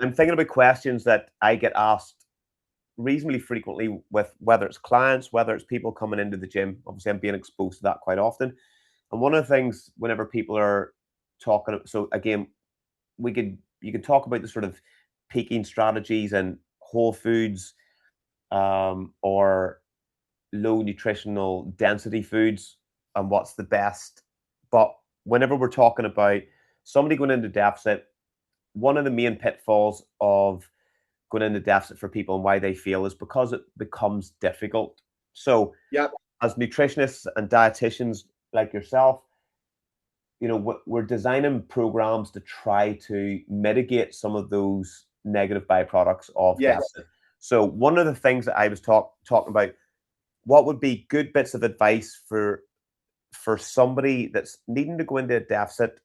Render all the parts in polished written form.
I'm thinking about questions that I get asked reasonably frequently with whether it's clients, whether it's people coming into the gym. Obviously, I'm being exposed to that quite often. And one of the things whenever people are talking, so again, you could talk about the sort of peaking strategies and whole foods, or low nutritional density foods and what's the best. But whenever we're talking about somebody going into deficit, one of the main pitfalls of going into deficit for people and why they fail is because it becomes difficult. So, Yeah. as nutritionists and dietitians like yourself, we're designing programs to try to mitigate some of those negative byproducts of Yes. deficit. So, one of the things that I was talking about, what would be good bits of advice for somebody that's needing to go into a deficit,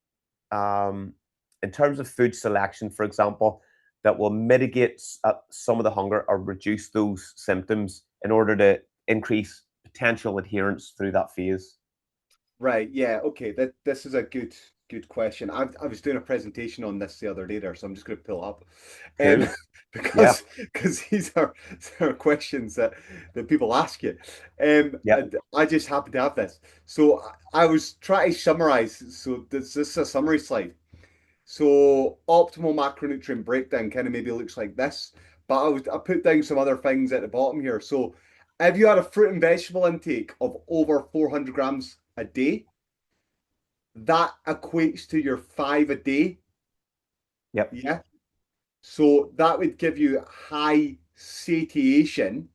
um, in terms of food selection, for example, that will mitigate some of the hunger or reduce those symptoms in order to increase potential adherence through that phase? Right. Yeah. Okay. This is a good question. I was doing a presentation on this the other day there, so I'm just going to pull up, um, Cool. Yeah. because these are questions that people ask you, Yeah. and I just happen to have this. So I was trying to summarize. So this is a summary slide. So optimal macronutrient breakdown kind of maybe looks like this, but I put down some other things at the bottom here. So if you had a fruit and vegetable intake of over 400 grams a day, that equates to your 5 a day. Yep. Yeah. So that would give you high satiation,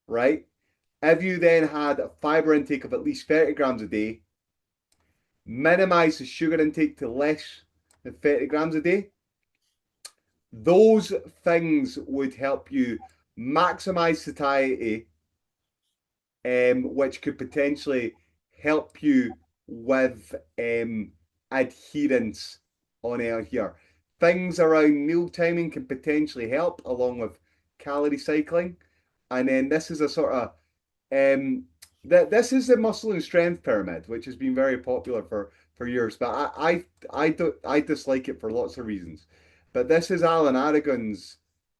right? If you then had a fiber intake of at least 30 grams a day, minimize the sugar intake to less than 30 grams a day, those things would help you maximize satiety, which could potentially help you with adherence on air here. Things around meal timing can potentially help, along with calorie cycling. And then this is a sort of this is the muscle and strength pyramid, which has been very popular for years. But I dislike it for lots of reasons. But this is Alan Aragon's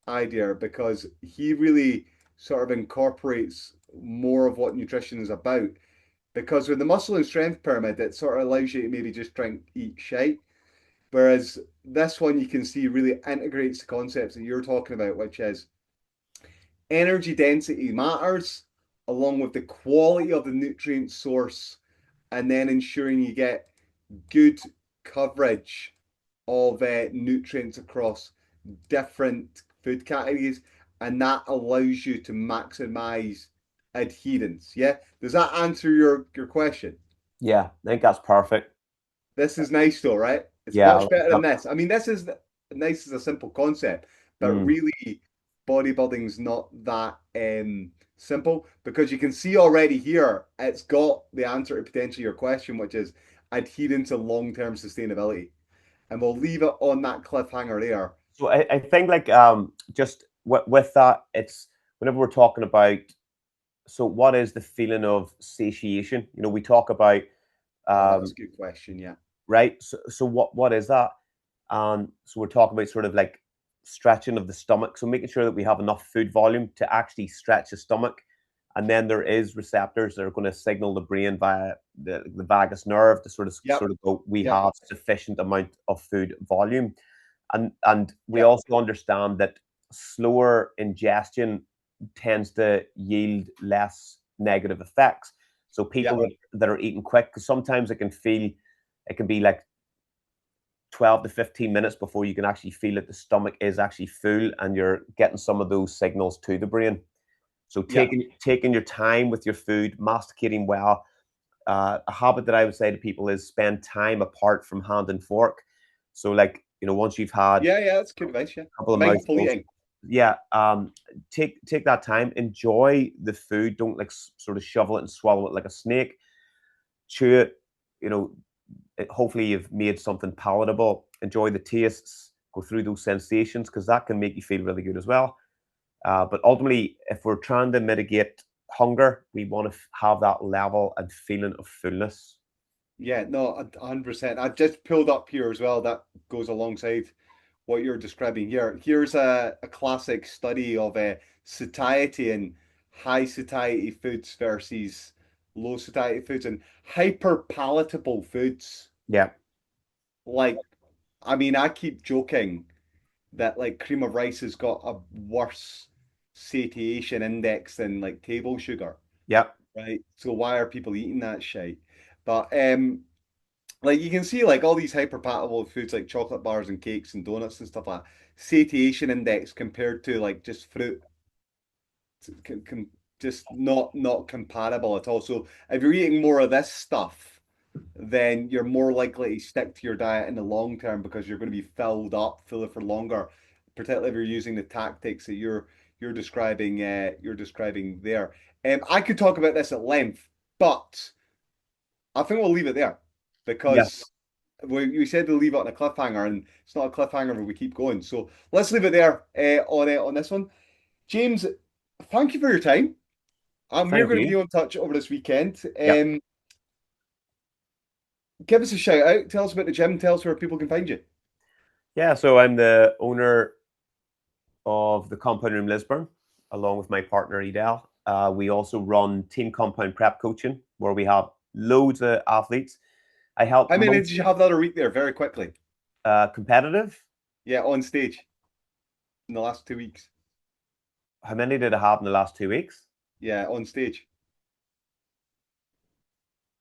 idea because he really sort of incorporates more of what nutrition is about. Because with the muscle and strength pyramid, it sort of allows you to maybe just drink, eat shite. Whereas this one you can see really integrates the concepts that you're talking about, which is energy density matters, along with the quality of the nutrient source, and then ensuring you get good coverage of nutrients across different food categories, and that allows you to maximize adherence. Yeah, does that answer your question? Yeah. I think that's perfect. This is nice though, right? It's Yeah. I much like better that. than this. I mean, this is nice as a simple concept, but Mm. really, bodybuilding's not that simple because you can see already here it's got the answer to potentially your question, which is adherence and long-term sustainability. And we'll leave it on that cliffhanger there. So I think like, just with that, it's whenever we're talking about, so what is the feeling of satiation? We talk about, Oh, that's um, a good question. Yeah. right? So what is that? So we're talking about sort of like stretching of the stomach. So making sure that we have enough food volume to actually stretch the stomach. And then there is receptors that are going to signal the brain via the vagus nerve to Yep. sort of go, we Yep. have sufficient amount of food volume. And we Yep. also understand that slower ingestion tends to yield less negative effects. So people Yep. that are eating quick, because sometimes it can be like 12 to 15 minutes before you can actually feel that the stomach is actually full and you're getting some of those signals to the brain. So Yep. taking your time with your food, masticating well. A habit that I would say to people is spend time apart from hand and fork. So like, once you've had Yeah. Yeah. That's good advice. Yeah. a couple of Mindful mouthfuls, eating. yeah, take that time, enjoy the food. Don't like sort of shovel it and swallow it like a snake. Chew it. You know, hopefully you've made something palatable. Enjoy the tastes, go through those sensations because that can make you feel really good as well. But ultimately, if we're trying to mitigate hunger, we want to have that level and feeling of fullness. Yeah. No, 100%. I've just pulled up here as well. That goes alongside what you're describing here. Here's a classic study of satiety and high satiety foods versus low satiety foods and hyper palatable foods. Yeah. Like, I mean, I keep joking that like cream of rice has got a worse satiation index than like table sugar, Yeah. right? So why are people eating that shit? But like you can see like all these hyperpalatable foods like chocolate bars and cakes and donuts and stuff like that, satiation index compared to like just fruit can just not comparable at all. So if you're eating more of this stuff, then you're more likely to stick to your diet in the long term because you're going to be filled up, fuller for longer, particularly if you're using the tactics that you're describing there. I could talk about this at length, but I think we'll leave it there Yeah. because we said to leave it on a cliffhanger, and it's not a cliffhanger if we keep going. So let's leave it there on this one. James, thank you for your time. We're Thank going to you. be on touch over this weekend. Yeah. Give us a shout out. Tell us about the gym. Tell us where people can find you. Yeah. So I'm the owner of the Compound Room Lisburn, along with my partner Edel. We also run team compound prep coaching, where we have loads of athletes. I help How many most did you have the other week there? Very quickly. competitive. Yeah, on stage in the last 2 weeks. How many did I have in the last 2 weeks? Yeah, on stage.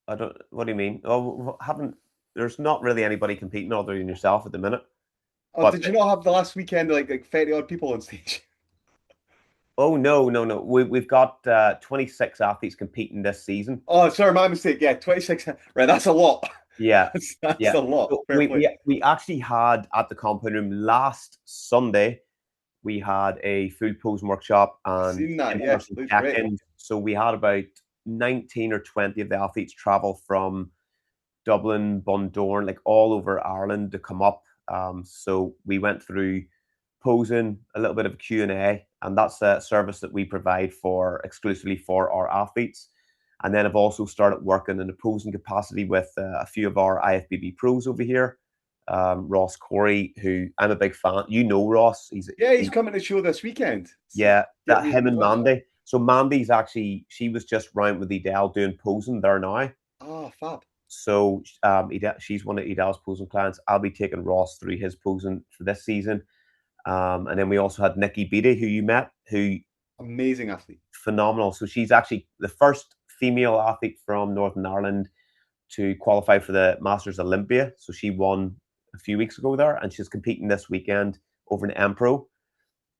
I don't. What do you mean? Oh, haven't. There's not really anybody competing other than yourself at the minute. Oh, But did you not have the last weekend like 30 odd people on stage? oh no, no, no. We've got 26 athletes competing this season. Oh, sorry, my mistake. Yeah, 26. Right, that's a lot. Yeah, That's yeah. a lot. So Fair play. we actually had at the compound room last Sunday. We had a food posing workshop I've and seen that. Yeah, in-person looks great. check-ins. So we had about 19 or 20 of the athletes travel from Dublin, Bundoran, like all over Ireland to come up. So we went through posing, a little bit of Q&A, and that's a service that we provide for exclusively for our athletes. And then I've also started working in a posing capacity with a few of our IFBB pros over here. Ross Corey, who I'm a big fan. You know Ross. Yeah, he's coming to the show this weekend. Yeah, Get that me him in and touch. Mandy. So Mandy's actually she was just round with Edel doing posing there now. Ah, fab. So she's one of Edel's posing clients. I'll be taking Ross through his posing for this season. And then we also had Nikki Beattie, who you met, who Amazing athlete. phenomenal. So she's actually the first female athlete from Northern Ireland to qualify for the Masters Olympia. So she won a few weeks ago there, and she's competing this weekend over in Empro.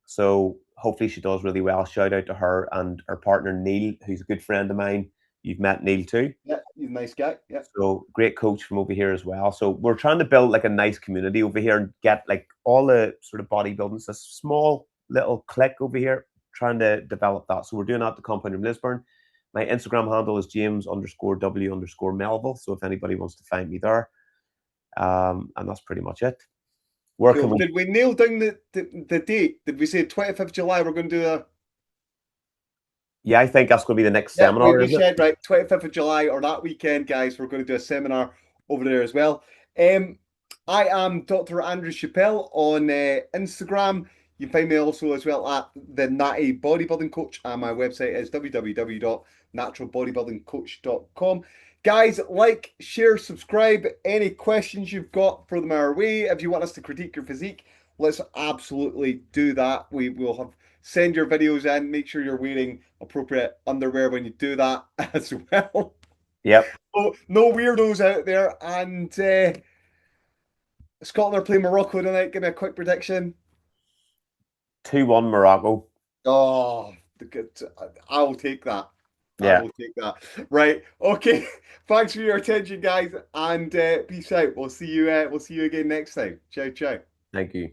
So hopefully she does really well. Shout out to her and her partner Neil, who's a good friend of mine. You've met Neil too. Yeah, he's a nice guy. Yeah. So great coach from over here as well. So we're trying to build like a nice community over here and get like all the sort of bodybuilding. It's a small little clique over here trying to develop that. So we're doing that at the Compound in Lisburn. My Instagram handle is James_W_Melville. So if anybody wants to find me there, and that's pretty much it. Where can Cool. we? Did we nail down the date? Did we say 25th July we're going to do a Yeah, I think that's going to be the next yeah, seminar, we isn't it? said right, 25th of July or that weekend, guys, we're going to do a seminar over there as well. Um, I am Dr. Andrew Chappelle on Instagram. You can find me also as well at the Natty Bodybuilding Coach, and my website is www.naturalbodybuildingcoach.com. Guys, like, share, subscribe. Any questions you've got, throw them our way. If you want us to critique your physique, let's absolutely do that. We will have send your videos in. Make sure you're wearing appropriate underwear when you do that as well. Yep. Oh, no weirdos out there. And Scotland are playing Morocco tonight. Give me a quick prediction. 2-1 Morocco. Oh, I will take that. I Yeah. will take that. Right. Okay. Thanks for your attention, guys, and peace out. We'll see you. We'll see you again next time. Ciao, ciao. Thank you.